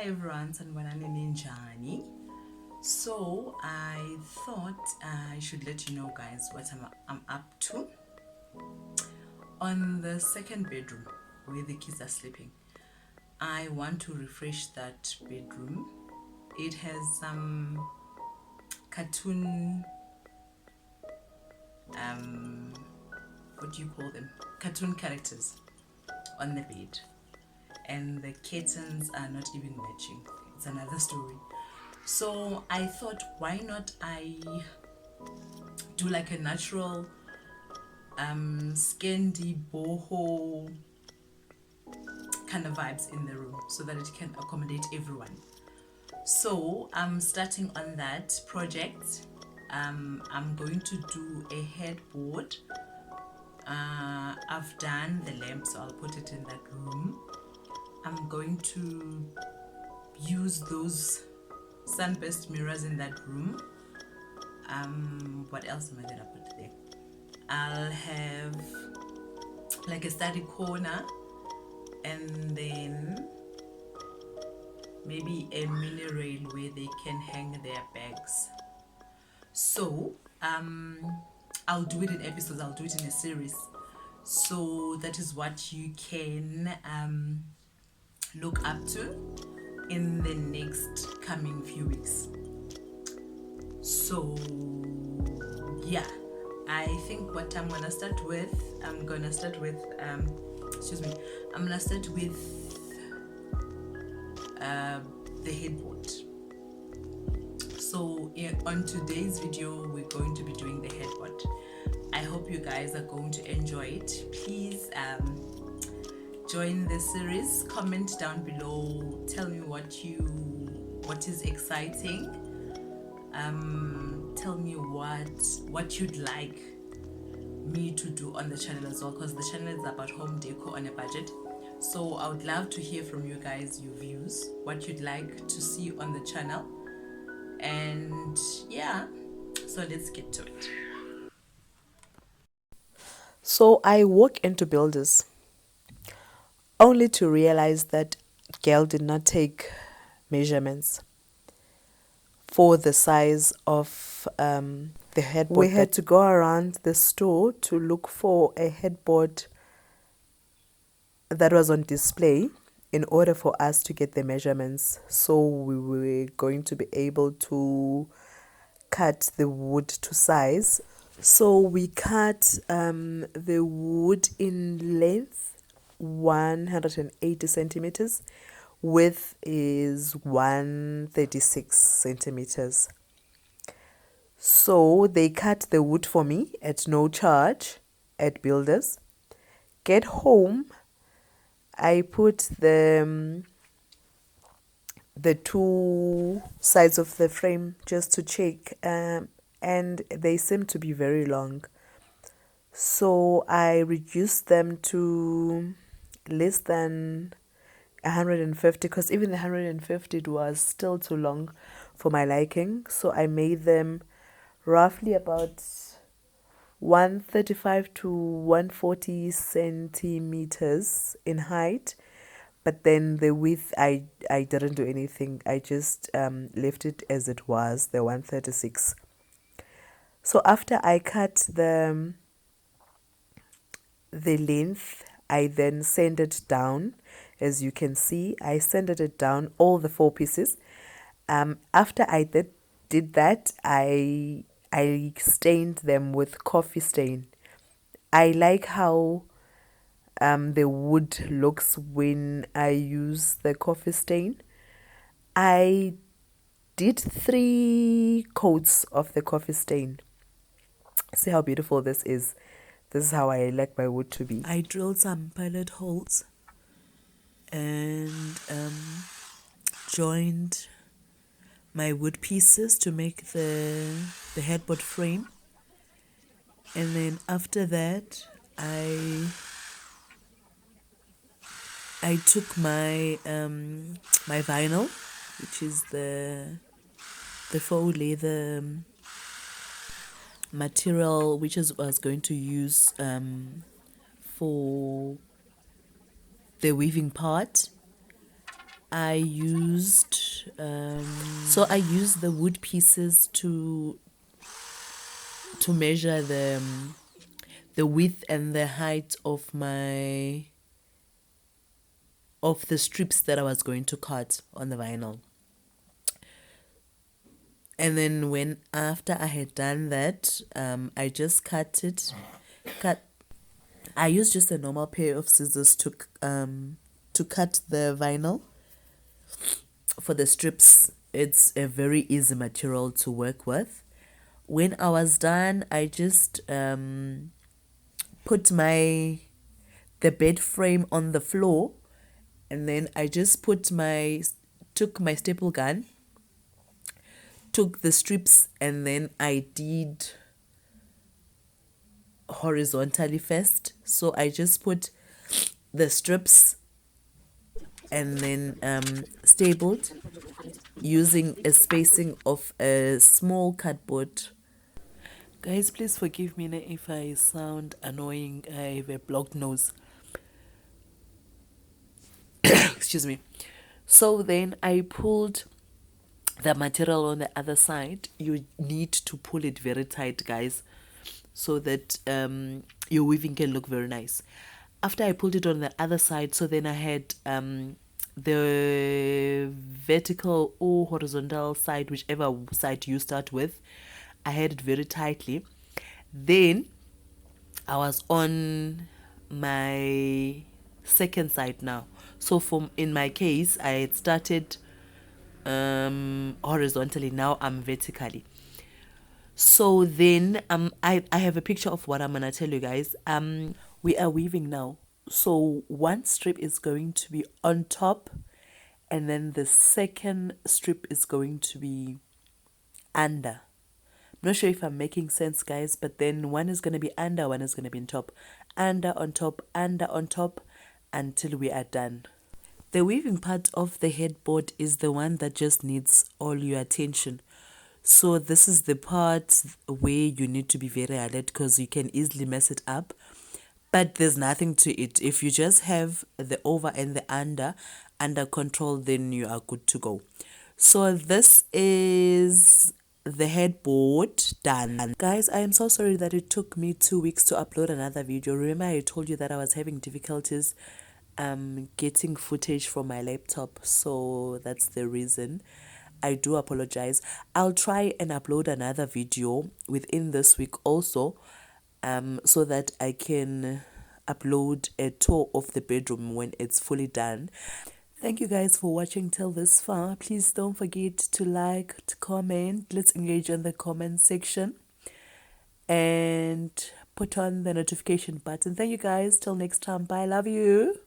everyone, sanibonani ninjani. So I thought I should let you know, guys, what I'm up to. On the second bedroom where the kids are sleeping, I want to refresh that bedroom. It has some cartoon, what do you call them? Cartoon characters on the bed, and the curtains are not even matching. It's another story. So I thought, why not I do like a natural scandy boho kind of vibes in the room so that it can accommodate everyone. So I'm starting on that project. I'm going to do a headboard. I've done the lamp, so I'll put it in that room. I'm going to use those sunburst mirrors in that room. What else am I gonna put there? I'll have like a study corner, and then maybe a mini rail where they can hang their bags. So I'll do it in episodes, I'll do it in a series. So that is what you can look up to in the next coming few weeks. So yeah, I think what I'm gonna start with, I'm gonna start with the headboard. So on today's video, we're going to be doing the headboard. I hope you guys are going to enjoy it. Please join the series. Comment down below. Tell me what is exciting. Tell me what you'd like me to do on the channel as well, because the channel is about home decor on a budget. So I would love to hear from you guys, your views, what you'd like to see on the channel. And yeah, so let's get to it. So I walk into Builders only to realize that Gail did not take measurements for the size of the headboard. We had to go around the store to look for a headboard that was on display in order for us to get the measurements, so we were going to be able to cut the wood to size. So we cut the wood in length 180 centimeters, width is 136 centimeters. So they cut the wood for me at no charge at Builders. Get home, I put the two sides of the frame just to check, and they seem to be very long. So I reduced them to less than 150, because even the 150 was still too long for my liking. So I made them roughly about 135 to 140 centimeters in height. But then the width, I didn't do anything. I just left it as it was, the 136. So after I cut the length, I then sanded down. As you can see, I sanded it down, all the 4 pieces. After I did that, I stained them with coffee stain. I like how the wood looks when I use the coffee stain. I did 3 coats of the coffee stain. See how beautiful this is. This is how I like my wood to be. I drilled some pilot holes and joined my wood pieces to make the headboard frame. And then after that, I took my my vinyl, which is the faux leather material, which was going to use for the weaving part. I used so I used the wood pieces to measure the width and the height of the strips that I was going to cut on the vinyl. And then when after I had done that, I just cut. I used just a normal pair of scissors to cut the vinyl for the strips. It's a very easy material to work with. When I was done, I just put the bed frame on the floor, and then I just took my staple gun, took the strips, and then I did horizontally first. So I just put the strips and then stapled using a spacing of a small cardboard. Guys, please forgive me if I sound annoying. I have a blocked nose. Excuse me. So then I pulled the material on the other side. You need to pull it very tight, guys, so that your weaving can look very nice. After I pulled it on the other side, so then I had the vertical or horizontal side, whichever side you start with, I had it very tightly. Then I was on my second side now. So in my case, I had started horizontally. Now I'm vertically. So then I have a picture of what I'm gonna tell you guys. We are weaving now. So one strip is going to be on top, and then the second strip is going to be under. I'm not sure if I'm making sense, guys, but then one is going to be under, one is going to be on top, under on top, under on top, until we are done. The weaving part of the headboard is the one that just needs all your attention. So this is the part where you need to be very alert, because you can easily mess it up. But there's nothing to it. If you just have the over and the under control, then you are good to go. So this is the headboard done. Guys, I am so sorry that it took me 2 weeks to upload another video. Remember I told you that I was having difficulties getting footage from my laptop, so that's the reason. I do apologize. I'll try and upload another video within this week also, so that I can upload a tour of the bedroom when it's fully done. Thank you guys for watching till this far. Please don't forget to like, to comment. Let's engage in the comment section and put on the notification button. Thank you guys. Till next time. Bye. Love you.